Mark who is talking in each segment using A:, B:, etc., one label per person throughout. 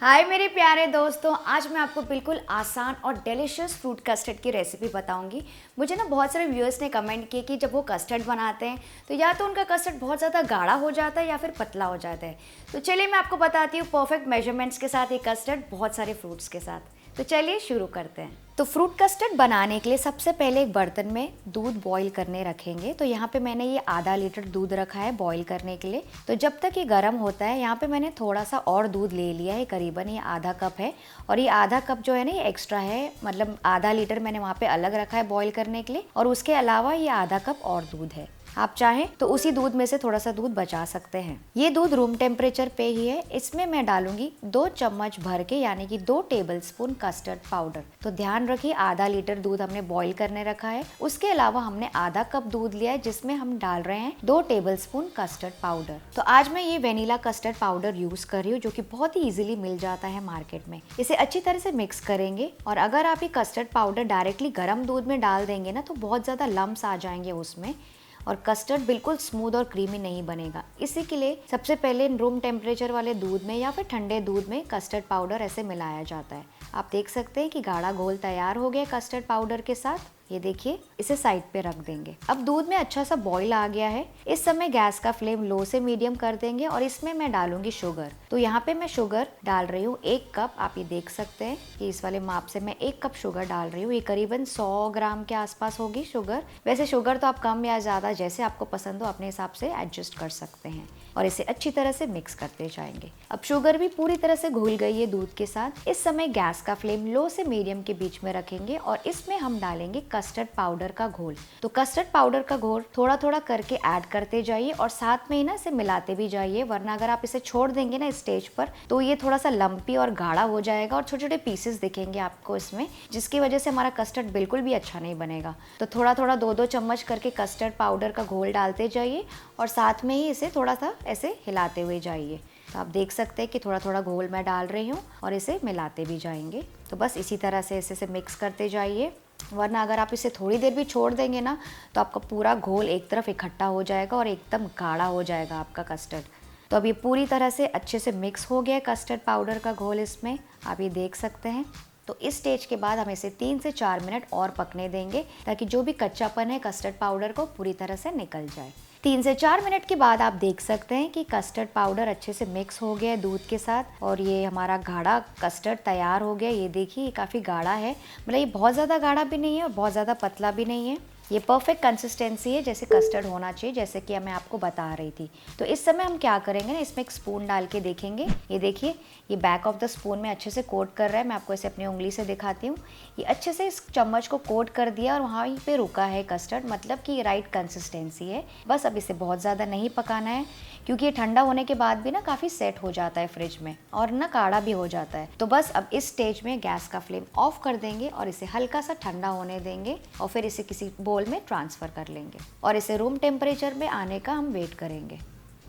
A: हाय मेरे प्यारे दोस्तों, आज मैं आपको बिल्कुल आसान और डिलीशियस फ्रूट कस्टर्ड की रेसिपी बताऊंगी। मुझे ना बहुत सारे व्यूअर्स ने कमेंट किए कि जब वो कस्टर्ड बनाते हैं तो या तो उनका कस्टर्ड बहुत ज़्यादा गाढ़ा हो जाता है या फिर पतला हो जाता है। तो चलिए मैं आपको बताती हूँ परफेक्ट मेजरमेंट्स के साथ ये कस्टर्ड बहुत सारे फ्रूट्स के साथ। तो चलिए शुरू करते हैं। तो फ्रूट कस्टर्ड बनाने के लिए सबसे पहले एक बर्तन में दूध बॉईल करने रखेंगे। तो यहाँ पे मैंने ये आधा लीटर दूध रखा है बॉईल करने के लिए। तो जब तक ये गर्म होता है यहाँ पे मैंने थोड़ा सा और दूध ले लिया है, करीबन ये आधा कप है। और ये आधा कप जो है ना ये एक्स्ट्रा है, मतलब आधा लीटर मैंने वहाँ पे अलग रखा है बॉईल करने के लिए, और उसके अलावा ये आधा कप और दूध है। आप चाहें तो उसी दूध में से थोड़ा सा दूध बचा सकते हैं। ये दूध रूम टेम्परेचर पे ही है। इसमें मैं डालूंगी 2 चम्मच भर के, यानी कि 2 टेबलस्पून कस्टर्ड पाउडर। तो ध्यान रखिए आधा लीटर दूध हमने बॉईल करने रखा है, उसके अलावा हमने आधा कप दूध लिया है जिसमें हम डाल रहे हैं 2 टेबलस्पून कस्टर्ड पाउडर। तो आज मैं ये वेनिला कस्टर्ड पाउडर यूज कर रही हूँ, जो कि बहुत ही इजीली मिल जाता है मार्केट में। इसे अच्छी तरह से मिक्स करेंगे, और अगर आप ये कस्टर्ड पाउडर डायरेक्टली गर्म दूध में डाल देंगे ना तो बहुत ज्यादा लम्स आ जाएंगे उसमें, और कस्टर्ड बिल्कुल स्मूथ और क्रीमी नहीं बनेगा। इसी के लिए सबसे पहले रूम टेम्परेचर वाले दूध में या फिर ठंडे दूध में कस्टर्ड पाउडर ऐसे मिलाया जाता है। आप देख सकते हैं कि गाढ़ा घोल तैयार हो गया कस्टर्ड पाउडर के साथ। ये देखिए, इसे साइड पे रख देंगे। अब दूध में अच्छा सा बॉईल आ गया है। इस समय गैस का फ्लेम लो से मीडियम कर देंगे, और इसमें मैं डालूंगी शुगर। तो यहाँ पे मैं शुगर डाल रही हूँ 1 कप। आप ये देख सकते हैं कि इस वाले माप से मैं 1 कप शुगर डाल रही हूँ। ये करीबन 100 ग्राम के आसपास होगी शुगर। वैसे शुगर तो आप कम या ज़्यादा जैसे आपको पसंद हो अपने हिसाब से एडजस्ट कर सकते हैं, और इसे अच्छी तरह से मिक्स करते जाएंगे। अब शुगर भी पूरी तरह से घुल गई है दूध के साथ। इस समय गैस का फ्लेम लो से मीडियम के बीच में रखेंगे, और इसमें हम डालेंगे कस्टर्ड पाउडर का घोल। तो कस्टर्ड पाउडर का घोल थोड़ा थोड़ा करके ऐड करते जाइए, और साथ में ही ना इसे मिलाते भी जाइए, वरना अगर आप इसे छोड़ देंगे ना स्टेज पर तो ये थोड़ा सा लंपी और गाढ़ा हो जाएगा, और छोटे छोटे पीसेस दिखेंगे आपको इसमें, जिसकी वजह से हमारा कस्टर्ड बिल्कुल भी अच्छा नहीं बनेगा। तो थोड़ा थोड़ा 2-2 चम्मच करके कस्टर्ड पाउडर का घोल डालते जाइए, और साथ में ही इसे थोड़ा सा ऐसे हिलाते हुए जाइए। तो आप देख सकते हैं कि थोड़ा थोड़ा घोल मैं डाल रही हूँ, और इसे मिलाते भी जाएंगे। तो बस इसी तरह से इसे मिक्स करते जाइए, वरना अगर आप इसे थोड़ी देर भी छोड़ देंगे ना तो आपका पूरा घोल एक तरफ इकट्ठा हो जाएगा और एकदम गाढ़ा हो जाएगा आपका कस्टर्ड। तो अब ये पूरी तरह से अच्छे से मिक्स हो गया है कस्टर्ड पाउडर का घोल इसमें, आप ये देख सकते हैं। तो इस स्टेज के बाद हम इसे 3 से 4 मिनट और पकने देंगे, ताकि जो भी कच्चापन है कस्टर्ड पाउडर को पूरी तरह से निकल जाए। 3 से 4 मिनट के बाद आप देख सकते हैं कि कस्टर्ड पाउडर अच्छे से मिक्स हो गया है दूध के साथ, और ये हमारा गाढ़ा कस्टर्ड तैयार हो गया। ये देखिए, ये काफ़ी गाढ़ा है, मतलब ये बहुत ज़्यादा गाढ़ा भी नहीं है और बहुत ज़्यादा पतला भी नहीं है। ये परफेक्ट कंसिस्टेंसी है जैसे कस्टर्ड होना चाहिए, जैसे कि मैं आपको बता रही थी। तो इस समय हम क्या करेंगे ना, इसमें एक स्पून डाल के देखेंगे। ये देखिए, ये बैक ऑफ द स्पून में अच्छे से कोट कर रहा है। मैं आपको इसे अपनी उंगली से दिखाती हूँ। ये अच्छे से इस चम्मच को कोट कर दिया, और वहाँ पे रुका है कस्टर्ड, मतलब कि ये राइट कंसिस्टेंसी है। बस अब इसे बहुत ज़्यादा नहीं पकाना है, क्योंकि ये ठंडा होने के बाद भी ना काफ़ी सेट हो जाता है फ्रिज में, और ना गाढ़ा भी हो जाता है। तो बस अब इस स्टेज में गैस का फ्लेम ऑफ कर देंगे, और इसे हल्का सा ठंडा होने देंगे, और फिर इसे किसी बोल में ट्रांसफ़र कर लेंगे, और इसे रूम टेम्परेचर में आने का हम वेट करेंगे।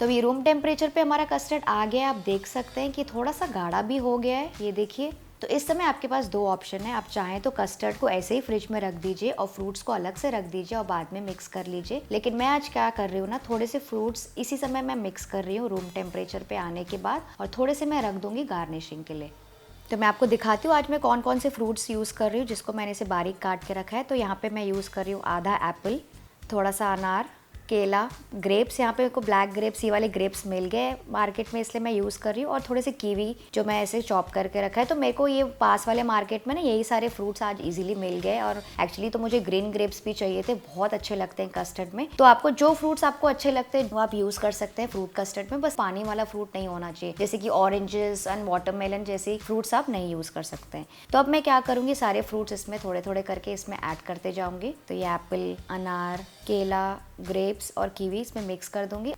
A: तो ये रूम टेम्परेचर पे हमारा कस्टर्ड आ गया है। आप देख सकते हैं कि थोड़ा सा गाढ़ा भी हो गया है, ये देखिए। तो इस समय आपके पास 2 ऑप्शन है। आप चाहें तो कस्टर्ड को ऐसे ही फ्रिज में रख दीजिए और फ्रूट्स को अलग से रख दीजिए और बाद में मिक्स कर लीजिए, लेकिन मैं आज क्या कर रही हूँ ना, थोड़े से फ्रूट्स इसी समय मैं मिक्स कर रही हूँ रूम टेम्परेचर पे आने के बाद, और थोड़े से मैं रख दूंगी गार्निशिंग के लिए। तो मैं आपको दिखाती हूँ आज मैं कौन कौन से फ्रूट्स यूज़ कर रही हूँ, जिसको मैंने इसे बारीक काट के रखा है। तो यहाँ पे मैं यूज़ कर रही हूँ आधा एप्पल, थोड़ा सा अनार, केला, ग्रेप्स। यहाँ पे मेरे को ब्लैक ग्रेप्स, ये वाले ग्रेप्स मिल गए मार्केट में, इसलिए मैं यूज़ कर रही हूँ, और थोड़े से कीवी जो मैं ऐसे चॉप करके रखा है। तो मेरे को ये पास वाले मार्केट में ना यही सारे फ्रूट्स आज इजीली मिल गए, और एक्चुअली तो मुझे ग्रीन ग्रेप्स भी चाहिए थे, बहुत अच्छे लगते हैं कस्टर्ड में। तो आपको जो फ्रूट्स आपको अच्छे लगते हैं वो आप यूज़ कर सकते हैं फ्रूट कस्टर्ड में, बस पानी वाला फ्रूट नहीं होना चाहिए, जैसे कि ऑरेंजेस एंड वाटरमेलन जैसे फ्रूट्स आप नहीं यूज़ कर सकते हैं। तो अब मैं क्या करूँगी, सारे फ्रूट्स इसमें थोड़े थोड़े करके इसमें ऐड करते जाऊँगी। तो ये एप्पल, अनार, केला, ग्रेप्स और कीवी इसमें मिक्स कर दूंगी।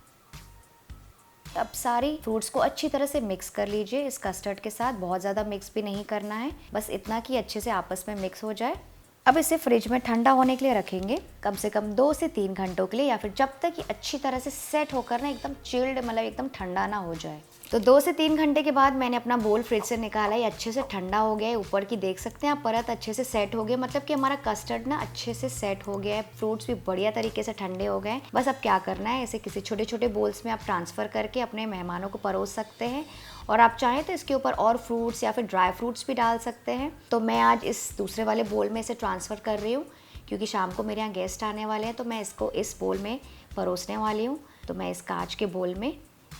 A: अब सारी फ्रूट्स को अच्छी तरह से मिक्स कर लीजिए इस कस्टर्ड के साथ। बहुत ज़्यादा मिक्स भी नहीं करना है, बस इतना कि अच्छे से आपस में मिक्स हो जाए। अब इसे फ्रिज में ठंडा होने के लिए रखेंगे, कम से कम 2 से 3 घंटों के लिए, या फिर जब तक ये अच्छी तरह से सेट होकर ना एकदम चिल्ड, मतलब एकदम ठंडा ना हो जाए। तो 2 से 3 घंटे के बाद मैंने अपना बोल फ्रिज से निकाला, ये अच्छे से ठंडा हो गया है। ऊपर की देख सकते हैं आप परत अच्छे से सेट हो गया, मतलब कि हमारा कस्टर्ड ना अच्छे से सेट हो गया है। फ्रूट्स भी बढ़िया तरीके से ठंडे हो गए। बस अब क्या करना है, इसे किसी छोटे छोटे बोल्स में आप ट्रांसफ़र करके अपने मेहमानों को परोस सकते हैं, और आप चाहें तो इसके ऊपर और फ्रूट्स या फिर ड्राई फ्रूट्स भी डाल सकते हैं। तो मैं आज इस दूसरे वाले बोल में इसे ट्रांसफ़र कर रही हूँ, क्योंकि शाम को मेरे यहाँ गेस्ट आने वाले हैं, तो मैं इसको इस बोल में परोसने वाली हूँ। तो मैं इस कांच के बोल में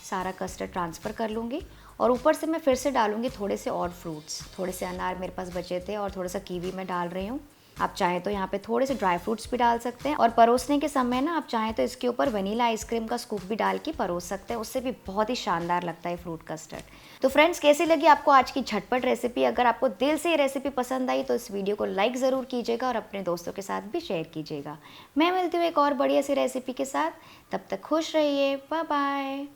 A: सारा कस्टर्ड ट्रांसफ़र कर लूँगी और ऊपर से मैं फिर से डालूँगी थोड़े से और फ्रूट्स। थोड़े से अनार मेरे पास बचे थे और थोड़ा सा कीवी मैं डाल रही हूँ। आप चाहें तो यहाँ पे थोड़े से ड्राई फ्रूट्स भी डाल सकते हैं और परोसने के समय ना आप चाहें तो इसके ऊपर वनीला आइसक्रीम का स्कूप भी डाल के परोस सकते हैं, उससे भी बहुत ही शानदार लगता है फ्रूट कस्टर्ड। तो फ्रेंड्स, कैसी लगी आपको आज की झटपट रेसिपी? अगर आपको दिल से ये रेसिपी पसंद आई तो इस वीडियो को लाइक ज़रूर कीजिएगा और अपने दोस्तों के साथ भी शेयर कीजिएगा। मैं मिलती हूँ एक और बढ़िया सी रेसिपी के साथ, तब तक खुश रहिए, बाय बाय।